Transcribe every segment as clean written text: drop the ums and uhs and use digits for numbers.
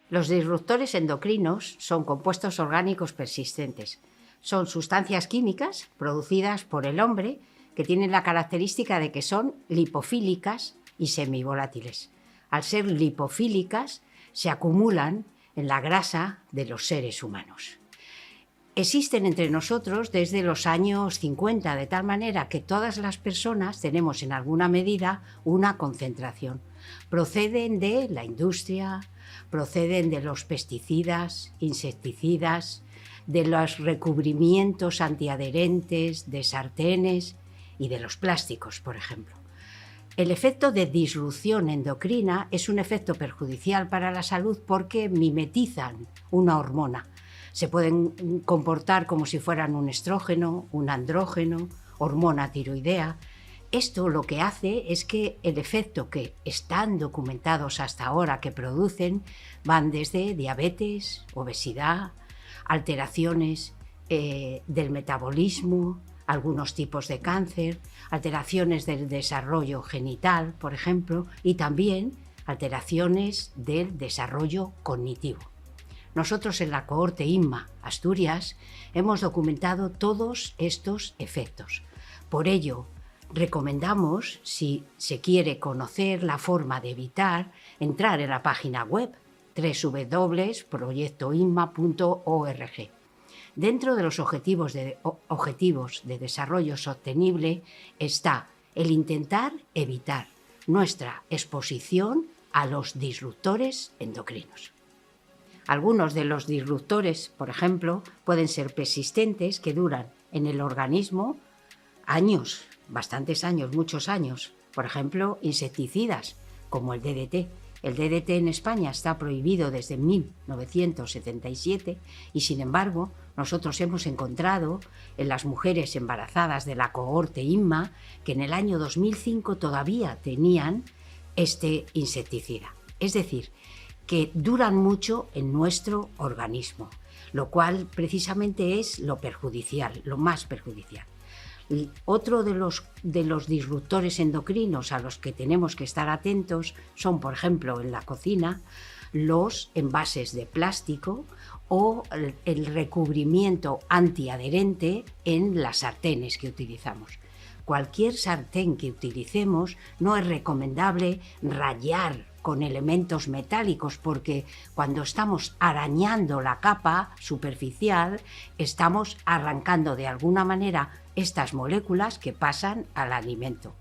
Los disruptores endocrinos son compuestos orgánicos persistentes. Son sustancias químicas producidas por el hombre que tienen la característica de que son lipofílicas y semivolátiles. Al ser lipofílicas, se acumulan en la grasa de los seres humanos. Existen entre nosotros desde los años 50, de tal manera que todas las personas tenemos en alguna medida una concentración. Proceden de la industria, proceden de los pesticidas, insecticidas, de los recubrimientos antiadherentes, de sartenes y de los plásticos, por ejemplo. El efecto de disrupción endocrina es un efecto perjudicial para la salud porque mimetizan una hormona. Se pueden comportar como si fueran un estrógeno, un andrógeno, hormona tiroidea. Esto lo que hace es que el efecto que están documentados hasta ahora que producen van desde diabetes, obesidad, alteraciones del metabolismo, algunos tipos de cáncer, alteraciones del desarrollo genital, por ejemplo, y también alteraciones del desarrollo cognitivo. Nosotros en la cohorte INMA Asturias hemos documentado todos estos efectos. Por ello, recomendamos, si se quiere conocer la forma de evitar, entrar en la página web www.proyectoinma.org. Dentro de los objetivos de desarrollo sostenible está el intentar evitar nuestra exposición a los disruptores endocrinos. Algunos de los disruptores, por ejemplo, pueden ser persistentes, que duran en el organismo años, bastantes años, muchos años. Por ejemplo, insecticidas, como el DDT. El DDT en España está prohibido desde 1977 y, sin embargo, nosotros hemos encontrado en las mujeres embarazadas de la cohorte INMA que en el año 2005 todavía tenían este insecticida. Es decir, que duran mucho en nuestro organismo, lo cual precisamente es lo perjudicial, lo más perjudicial. Y otro de los disruptores endocrinos a los que tenemos que estar atentos son, por ejemplo, en la cocina, los envases de plástico o el recubrimiento antiadherente en las sartenes que utilizamos. Cualquier sartén que utilicemos no es recomendable rayar con elementos metálicos, porque cuando estamos arañando la capa superficial estamos arrancando de alguna manera estas moléculas que pasan al alimento.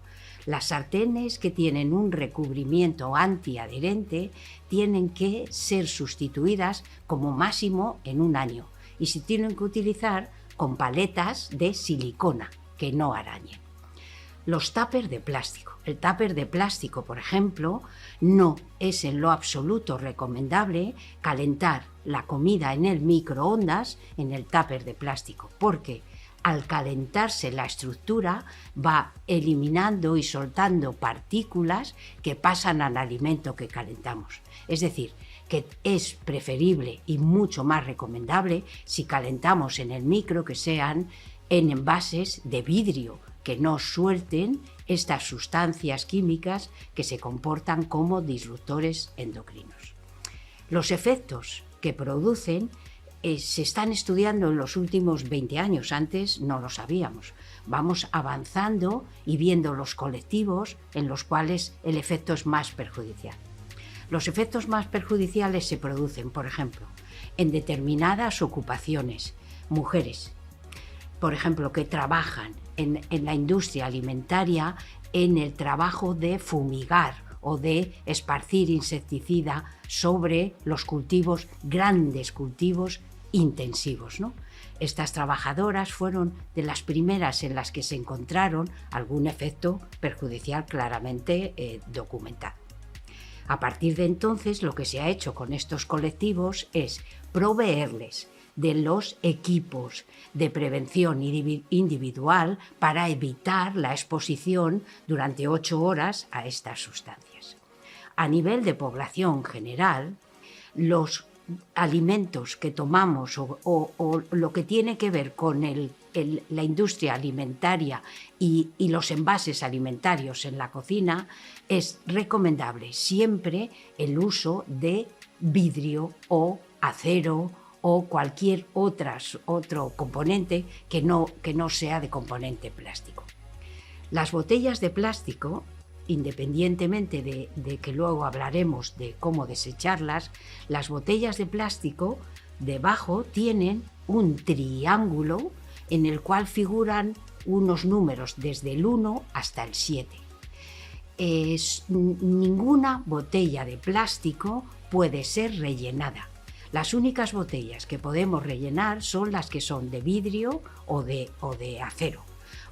Las sartenes que tienen un recubrimiento antiadherente tienen que ser sustituidas como máximo en un año y se tienen que utilizar con paletas de silicona que no arañen. Los tuppers de plástico. El tupper de plástico, por ejemplo, no es en lo absoluto recomendable calentar la comida en el microondas en el tupper de plástico, porque al calentarse la estructura va eliminando y soltando partículas que pasan al alimento que calentamos. Es decir, que es preferible y mucho más recomendable si calentamos en el micro que sean en envases de vidrio, que no suelten estas sustancias químicas que se comportan como disruptores endocrinos. Los efectos que producen se están estudiando en los últimos 20 años, antes no lo sabíamos. Vamos avanzando y viendo los colectivos en los cuales el efecto es más perjudicial. Los efectos más perjudiciales se producen, por ejemplo, en determinadas ocupaciones, mujeres, por ejemplo, que trabajan en la industria alimentaria, en el trabajo de fumigar o de esparcir insecticida sobre los cultivos, grandes cultivos intensivos, ¿no? Estas trabajadoras fueron de las primeras en las que se encontraron algún efecto perjudicial claramente documentado. A partir de entonces, lo que se ha hecho con estos colectivos es proveerles de los equipos de prevención individual para evitar la exposición durante 8 horas a estas sustancias. A nivel de población general, los alimentos que tomamos o lo que tiene que ver con la industria alimentaria y los envases alimentarios en la cocina, es recomendable siempre el uso de vidrio o acero o cualquier otro componente que no sea de componente plástico. Las botellas de plástico, independientemente de que luego hablaremos de cómo desecharlas, las botellas de plástico debajo tienen un triángulo en el cual figuran unos números desde el 1 hasta el 7. Ninguna botella de plástico puede ser rellenada. Las únicas botellas que podemos rellenar son las que son de vidrio o de acero,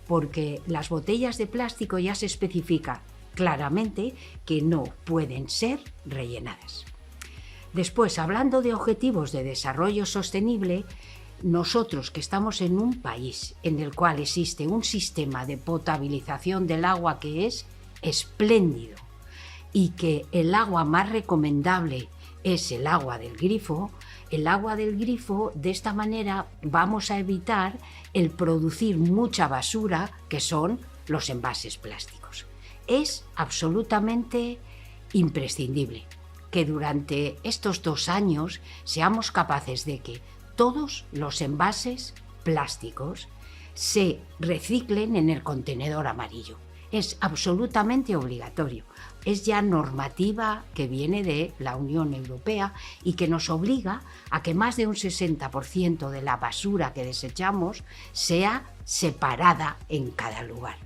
porque las botellas de plástico ya se especifica claramente que no pueden ser rellenadas. Después, hablando de objetivos de desarrollo sostenible, nosotros que estamos en un país en el cual existe un sistema de potabilización del agua que es espléndido y que el agua más recomendable es el agua del grifo, de esta manera vamos a evitar el producir mucha basura, que son los envases plásticos. Es absolutamente imprescindible que durante estos 2 años seamos capaces de que todos los envases plásticos se reciclen en el contenedor amarillo. Es absolutamente obligatorio. Es ya normativa que viene de la Unión Europea y que nos obliga a que más de un 60% de la basura que desechamos sea separada en cada lugar.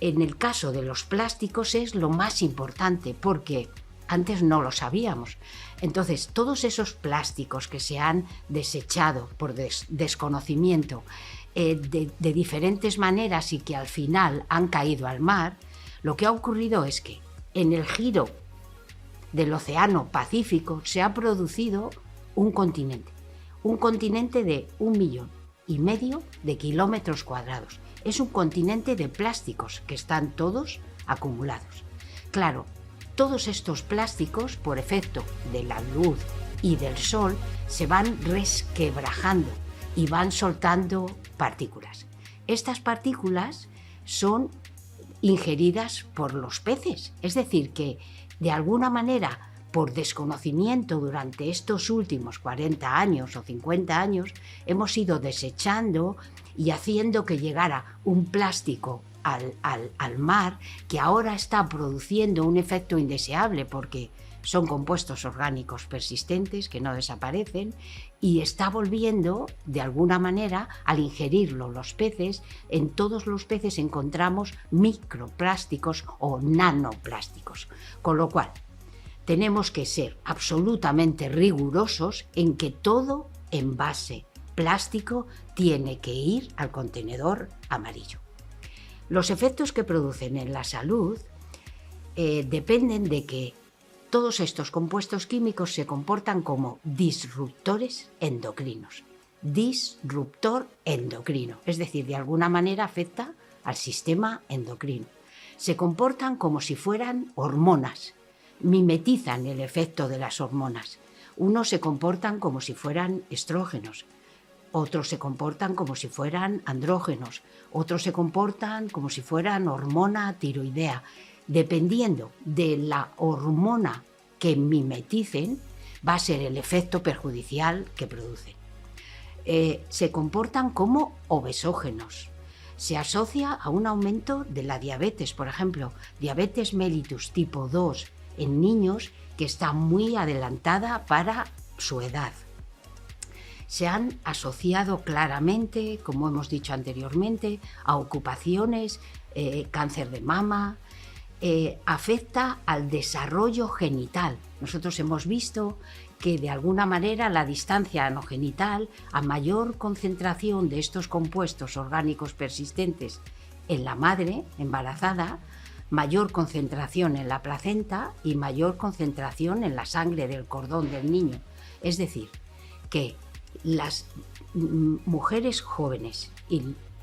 En el caso de los plásticos es lo más importante porque antes no lo sabíamos. Entonces, todos esos plásticos que se han desechado por desconocimiento de diferentes maneras y que al final han caído al mar, lo que ha ocurrido es que en el giro del Océano Pacífico se ha producido un continente de 1,5 millones de kilómetros cuadrados. Es un continente de plásticos que están todos acumulados. Claro, todos estos plásticos, por efecto de la luz y del sol, se van resquebrajando y van soltando partículas. Estas partículas son ingeridas por los peces, es decir, que de alguna manera, por desconocimiento durante estos últimos 40 años o 50 años, hemos ido desechando y haciendo que llegara un plástico al mar que ahora está produciendo un efecto indeseable porque son compuestos orgánicos persistentes que no desaparecen y está volviendo, de alguna manera, al ingerirlo los peces, en todos los peces encontramos microplásticos o nanoplásticos. Con lo cual, tenemos que ser absolutamente rigurosos en que todo envase plástico tiene que ir al contenedor amarillo. Los efectos que producen en la salud dependen de que todos estos compuestos químicos se comportan como disruptores endocrinos. Disruptor endocrino, es decir, de alguna manera afecta al sistema endocrino. Se comportan como si fueran hormonas, mimetizan el efecto de las hormonas. Unos se comportan como si fueran estrógenos, otros se comportan como si fueran andrógenos, otros se comportan como si fueran hormona tiroidea. Dependiendo de la hormona que mimeticen, va a ser el efecto perjudicial que producen. Se comportan como obesógenos. Se asocia a un aumento de la diabetes, por ejemplo, diabetes mellitus tipo 2 en niños que está muy adelantada para su edad. Se han asociado claramente, como hemos dicho anteriormente, a ocupaciones, cáncer de mama, afecta al desarrollo genital. Nosotros hemos visto que de alguna manera la distancia anogenital, a mayor concentración de estos compuestos orgánicos persistentes en la madre embarazada, mayor concentración en la placenta y mayor concentración en la sangre del cordón del niño. Es decir, que las mujeres jóvenes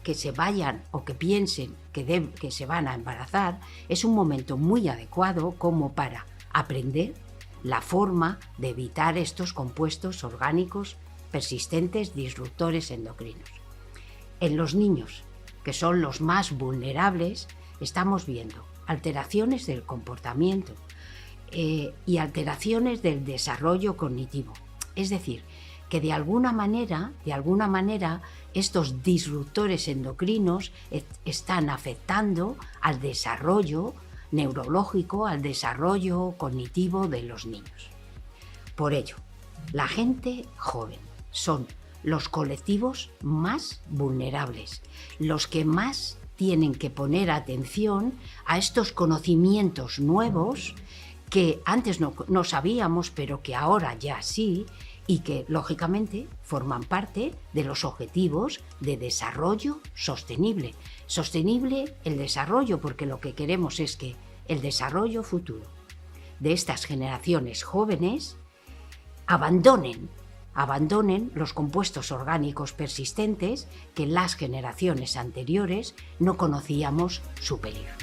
que se vayan o que piensen que se van a embarazar, es un momento muy adecuado como para aprender la forma de evitar estos compuestos orgánicos persistentes disruptores endocrinos. En los niños, que son los más vulnerables, estamos viendo alteraciones del comportamiento, y alteraciones del desarrollo cognitivo. Es decir, que de alguna manera, estos disruptores endocrinos están afectando al desarrollo neurológico, al desarrollo cognitivo de los niños. Por ello, la gente joven son los colectivos más vulnerables, los que más tienen que poner atención a estos conocimientos nuevos que antes no sabíamos, pero que ahora ya sí, y que, lógicamente, forman parte de los objetivos de desarrollo sostenible. Sostenible el desarrollo, porque lo que queremos es que el desarrollo futuro de estas generaciones jóvenes abandonen los compuestos orgánicos persistentes que en las generaciones anteriores no conocíamos su peligro.